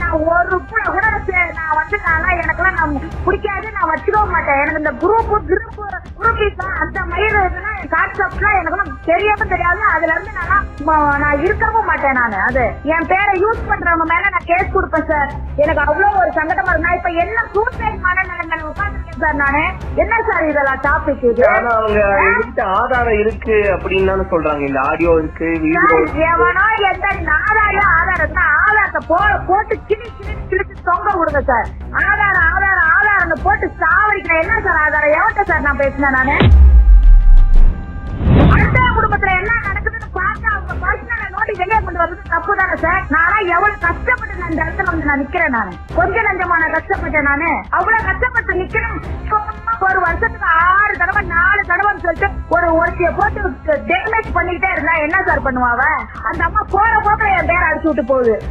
நான் ஒரு கூட நான் வந்து எனக்கெல்லாம் நான் பிடிக்காது, நான் வச்சுக்க மாட்டேன். எனக்கு இந்த குரூப் அந்த மயிர் கான்செப்ட்லாம் எனக்கு தெரியாம தெரியாது. அதுல இருந்து நான் இருக்கவும் மாட்டேன். நான் அது என் பேரை யூஸ் பண்றவங்க மேல நான் கேஸ் கொடுப்பேன் சார். எனக்கு அவ்வளவு ஒரு சங்கடமா இருக்கு. நான் இப்ப என்ன சூசைட் மனநிலைமையில உட்காந்துருக்கேன் சார். நானு என்ன சார் இதெல்லாம் டாபிக் இது? அவங்க ஆதாரம் இருக்கு அப்படின்னு சொல்றாங்க. இந்த ஆடியோ இருக்கு, எவனோ எந்த ஆதாரத்தை போட்டு கிழிச்சு தொங்க விடுங்க சார். ஆதாரம் போட்டு சாவடிக்கிறேன். என்ன சார் ஆதாரம்? எவன்ட்ட சார் நான் பேசினேன்? நானு அடுத்த குடும்பத்துல என்ன நடக்குதுன்னு பார்த்தா அவங்க பர்சனல் நோட்டி வெளியே கொண்டு வரது தப்பு தானே சார். நானா எவ்வளவு கஷ்டப்பட்டு நான் இந்த இடத்துல வந்து நான் நிக்கிறேன். நானு கொஞ்சம் நஞ்சமான கஷ்டப்பட்டேன். நானு அவ்வளவு கஷ்டப்பட்டு நிக்கிறேன். ஒரு வருஷத்துக்கு 6 தடவை 4 தடவைன்னு சொல்லிட்டு ஒருத்திய போட்டு டேமேஜ் பண்ணிக்கிட்டே இருந்தா என்ன சார் பண்ணுவாவ? அந்த அம்மா போற போக்குல என் பேரை அடிச்சு விட்டு போகுது.